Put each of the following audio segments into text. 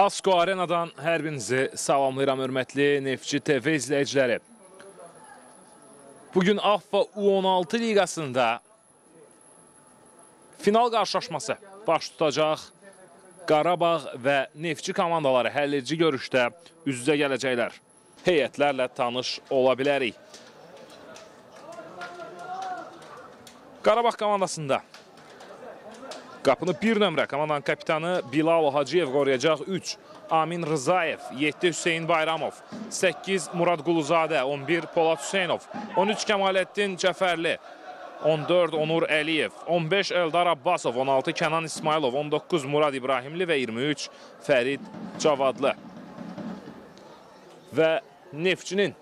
Asko Arenadan hər birinizi salamlayıram, hörmətli Neftçi TV izləyiciləri. Bugün AFFA U16 liqasında final qarşılaşması baş tutacaq. Qarabağ və Neftçi komandaları həlledici görüşdə üz-üzə gələcəklər. Heyətlərlə tanış ola bilərik. Qarabağ komandasında qapını 1 nömrə komandanın kapitanı Bilal Hacıyev qoruyacaq. 3 Amin Rızayev, 7 Hüseyin Bayramov, 8 Murad Quluzadə, 11 Polat Hüseynov, 13 Kemalettin Cəfərli, 14 Onur Əliyev, 15 Eldar Abbasov, 16 Kənan İsmailov, 19 Murad İbrahimli və 23 Fərid Cavadlı. Və Neftçinin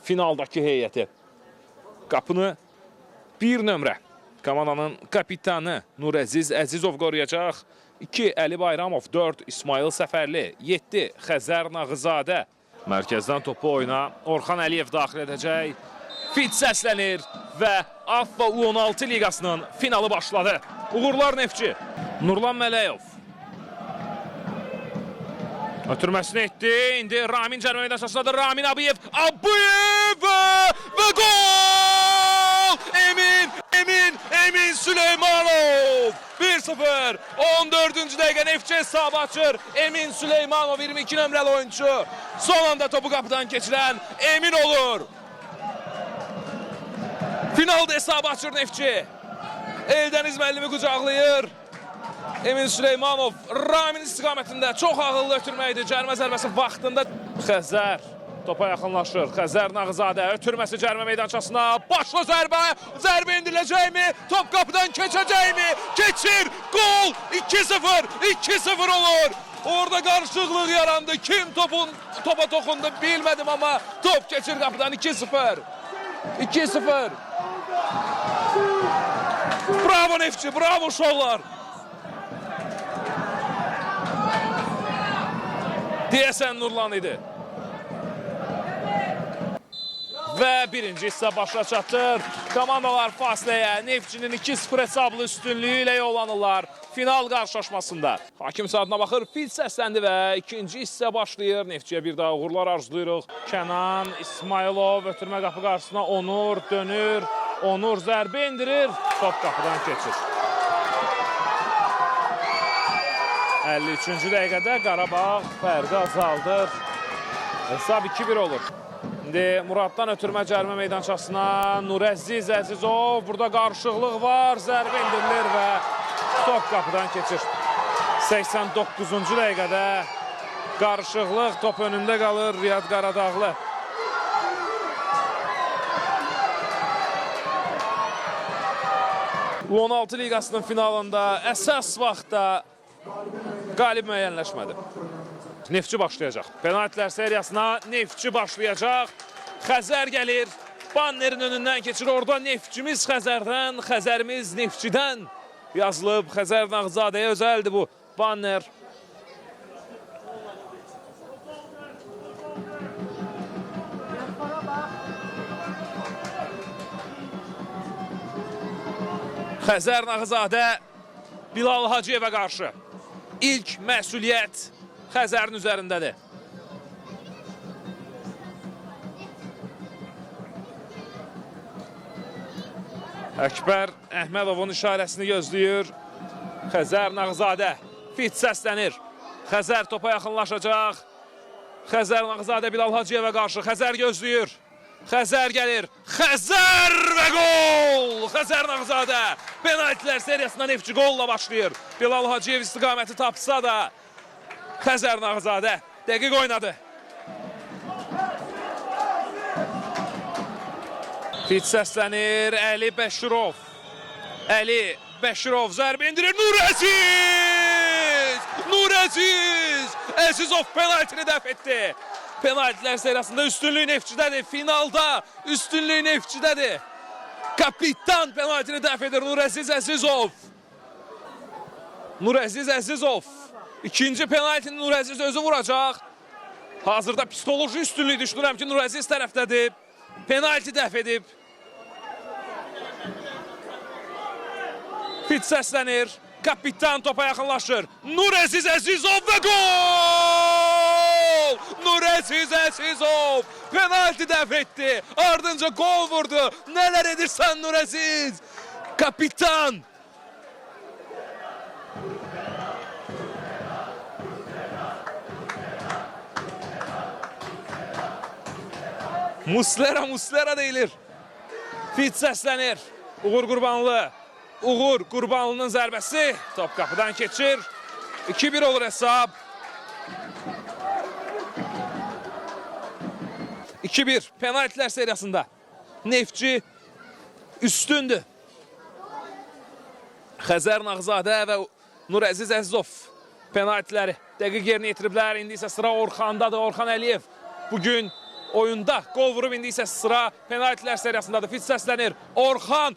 finaldakı heyəti qapını 1 nömrə komandanın kapitanı Nurəziz Əzizov qoruyacaq. 2 Əli Bayramov, 4 İsmail Səfərli, 7 Xəzər Nağızadə. Mərkəzdən topu oyuna Orxan Əliyev daxil edəcək. Fit səslənir və AFFA U16 liqasının finalı başladı. Uğurlar Neftçi. Nurlan Mələyov ötürməsini etdi. İndi Ramin cərmə meydançasındadır. Ramin Abiyev və gol! Emin Süleymanov 1-0. 14-cü dəqiqə Neftçi hesabı açır. Emin Süleymanov 22 nömrəli oyuncu. Son anda topu qapıdan keçirən Emin olur. Finalda hesabı açır Neftçi. Eldəniz müəllimi qucaqlayır. Emin Süleymanov Ramin istiqamətində çox ağıllı ötürməkdir. Cərmə zərbəsi vaxtında Xəzər topa yaxınlaşır. Xəzər Nağızadə ötürməsi cərmə meydançasına. Başla zərbə indiriləcəkmi? Top qapıdan keçəcəkmi? Keçir, gol! 2-0, 2-0 olur. Orada qarışıqlıq yarandı. Kim topa toxundu bilmədim amma top keçir qapıdan. 2-0. 2-0. Bravo Neftçi, bravo uşaqlar. Deyəsən Nurlan idi. Və birinci hissə başa çatır. Komandalar fasiləyə Neftçinin 2-0 hesablı üstünlüyü ilə yollanırlar final qarşılaşmasında. Hakim saatına baxır, fil səsləndi və ikinci hissə başlayır. Neftçiyə bir daha uğurlar arzulayırıq. Kənan İsmailov ötürmə qapı qarşısına Onur dönür. Onur zərbə indirir. Top qapıdan keçir. 53-cü dəqiqədə Qarabağ fərqi azaldır. Hesab 2-1 olur. İndi Muraddan ötürmə cərmə meydançasına Nurəziz Əzizov. Burada qarışıqlıq var. Zərbə indirilir və top qapıdan keçir. 89-cu dəqiqədə qarışıqlıq. Top önündə qalır Riyad Qaradağlı. U16 liqasının finalında əsas vaxtda qalib müəyyənləşmədi. Neftçi başlayacaq. Penaltilər seriyasına Neftçi başlayacaq. Xəzər gəlir. Bannerin önündən keçir. Orada Neftçimiz Xəzərdən, Xəzərimiz Neftçidən yazılıb. Xəzər Nağızadəyə özəldir bu banner. Xəzər Nağızadə Bilal Hacıyevə qarşı. İlk məsuliyyət Xəzərin üzərindədir. Əkbər Əhmədovun işarəsini gözləyir. Xəzər Nağızadə fit səslənir. Xəzər topa yaxınlaşacaq. Xəzər Nağızadə Bilal Hacıyevə qarşı. Xəzər gözləyir. Xəzər gəlir. Xəzər və gol! Xəzər Nağızadə penaltilər seriyasına Neftçi qolla başlayır. Bilal Hacıyev istiqaməti tapsa da Xəzər Nağızadə dəqiq oynadı. Fit səslənir. Əli Bəşirov. Əli Bəşirov zərbə indirir. Nurəziz! Əzizov penaltini dəf etdi. Penaltilər seriyasında üstünlük Neftçidədir. Finalda üstünlük Neftçidədir. Kapitan penaltini dəf edir Nurəziz Əzizov. Nurəziz Əzizov. İkinci penaltini Nurəziz özü vuracaq. Hazırda psikoloji üstünlük düşünürəm ki, Nurəziz tərəfdədir. Penalti dəf edib. Fit səslənir. Kapitan topa yaxınlaşır. Nurəziz Əzizov və gol! Nurəziz Əzizov penalti dəf etdi. Ardınca gol vurdu. Nələr edirsən Nurəziz? Kapitan. Muslera deyilir. Fit səslənir. Uğur Qurbanlı. Uğur Qurbanlının zərbəsi. Top qapıdan keçir. 2-1 olur hesab. 2-1 penaltilər seriyasında. Neftçi üstündür. Xəzər Nağzadə və Nurəziz Əzizov penaltiləri dəqiq yerinə yetiriblər. İndi isə sıra Orxandadır. Orxan Əliyev bugün oyunda gol vurub, indi isə sıra penaltilər seriyasındadır. Fit səslənir. Orxan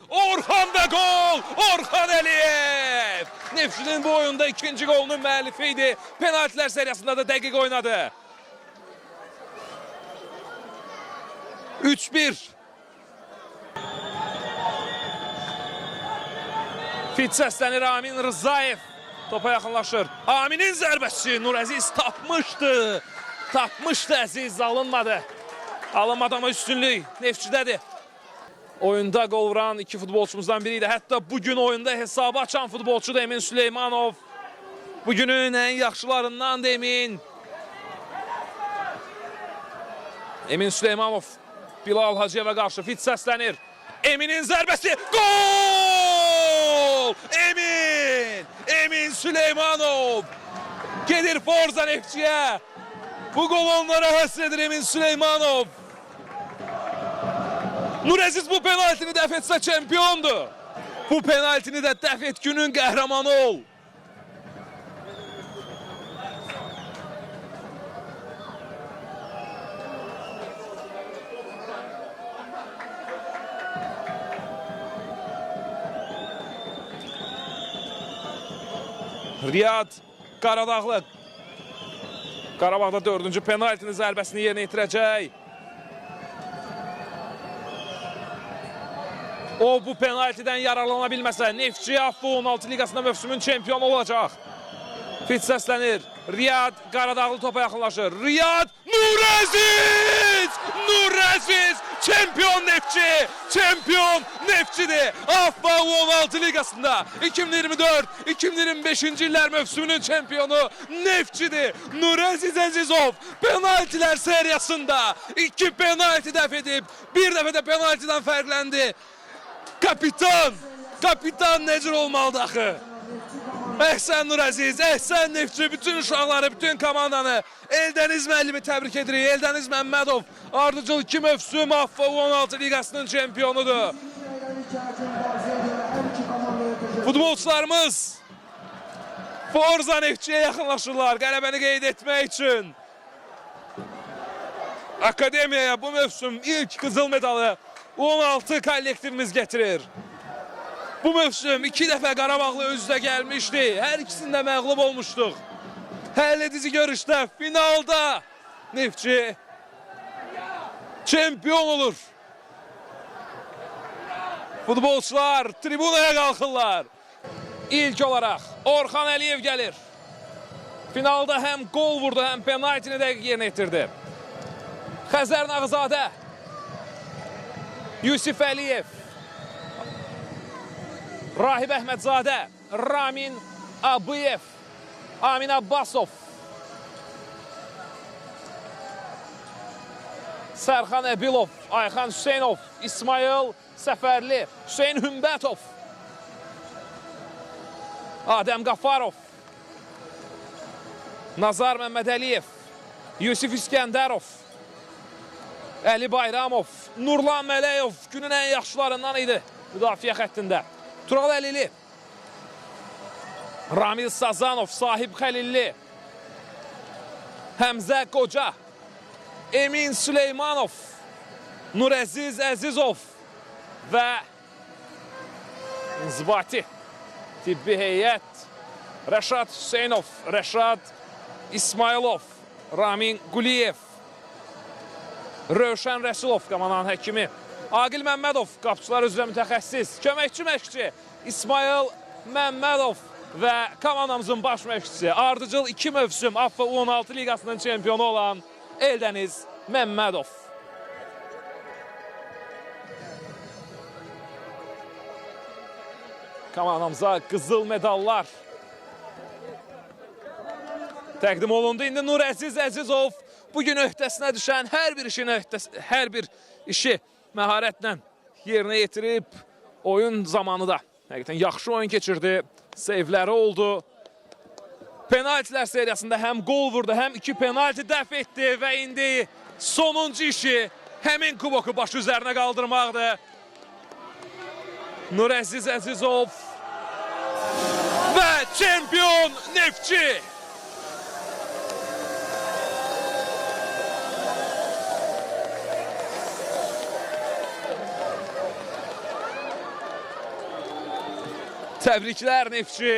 və gol! Orxan Əliyev! Neftçinin bu oyunda ikinci golunun müəllifi idi. Penaltilər seriyasında da dəqiq oynadı. 3-1. Fit səslənir. Amin Rızayev topa yaxınlaşır. Aminin zərbəsi Nurəziz tapmışdı. Tapmışdı Əziz, alınmadı. Alınmadı ama üstünlük Neftçidədir. Oyunda gol vuran iki futbolçumuzdan biriydi. Hətta bugün oyunda hesabı açan futbolçu da Emin Süleymanov. Bugünün en yaxşılarından da Emin. Emin Süleymanov Bilal Hacıyevə qarşı. Fit səslənir. Emin'in zərbəsi. Gol! Emin Süleymanov. Gelir Forza Neftçiyə. Bu gol onlara həsrədir Emin Süleymanov. Nurəziz bu penaltini dəf etsə çempiondur. Bu penaltini də dəf et, günün qəhrəmanı ol. Riyad Qaradağlı Qarabağda 4-cü penaltinin zərbəsini yerinə yetirəcək. O bu penaltidən yararlana bilməsə Neftçi Affa 16 liqasında mövsümün çempionu olacaq. Fit səslənir. Riyad Qaradağlı topa yaxınlaşır. Riyad Nurəziz çempion Neftçi. Çempion Neftçidir. Affa 16 liqasında 2024-2025-ci illər mövsümünün çempionu Neftçidir. Nurəziz Əzizov penaltilər seriyasında 2 penalti dəf edib, bir dəfə də penaltidən fərqləndi. Kapitan necə olmalıdır axı? Əhsən Nurəziz, əhsən Neftçi, bütün uşaqları, bütün komandanı, Eldəniz müəllimi təbrik edirik. Eldəniz Məmmədov ardıcıl 2 mövsüm Affa 16 liqasının çempionudur. Futbolçularımız Forza Neftçiyə yaxınlaşırlar qələbəni qeyd etmək üçün. Akademiyaya bu mövsüm ilk qızıl medalı 16 kollektivimiz getirir. Bu mövsüm 2 dəfə Qarabağlı özdə gəlmişdi. Hər ikisində məğlub olmuşduq. Həlledici görüşdə, finalda Neftçi çempion olur. Futbolçular tribunaya qalxırlar. İlk olaraq Orxan Əliyev gəlir. Finalda həm gol vurdu, həm penaltini dəqiq yerinə yetirdi. Xəzər Nağzadə, Yusif Əliyev, Rahib Əhmədzadə, Ramin Abıyev, Amin Abbasov, Sərxan Əbilov, Ayxan Hüseynov, İsmail Səfərli, Hüseyn Hümbətov, Adəm Qafarov, Nazar Məmmədəliyev, Yusif İskəndərov, Əli Bayramov, Nurlan Mələyov günün ən yaxşılarından idi müdafiə xəttində. Tural Əlili, Ramil Sazanov, Sahib Xəlilli, Həmzə Qoca, Emin Süleymanov, Nurəziz Əzizov və İnzibati tibbi heyət, Rəşad Hüseynov, Rəşad İsmailov, Ramin Quliyev, Rövşən Rəsulov, komandanın həkimi, Aqil Məmmədov, qapçılar üzrə mütəxəssis, köməkçi məşqçi İsmail Məmmədov və komandamızın baş məşqçisi, ardıcıl 2 mövsüm Affa 16 liqasının çempionu olan Eldəniz Məmmədov. Komandamıza qızıl medallar təqdim olundu. İndi Nurəziz Əzizov bugün öhdəsinə düşən hər bir işi məharətlə yerinə yetirib. Oyun zamanı da həqiqətən yaxşı oyun keçirdi. Seyvləri oldu. Penaltilər seriyasında həm qol vurdu, həm 2 penalti dəf etdi və indi sonuncu işi həmin kuboku başı üzərinə qaldırmaqdır. Nurəziz Əzizov və çempion Neftçi. Təbriklər Neftçi.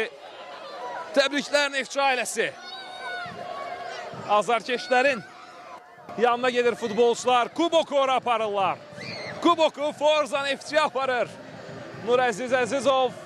Təbriklər Neftçi ailəsi. Azarkeşlərin yanına gedir futbolçular. Kuboku ora aparırlar. Kuboku Forza Neftçi aparır. Nurəziz Əzizov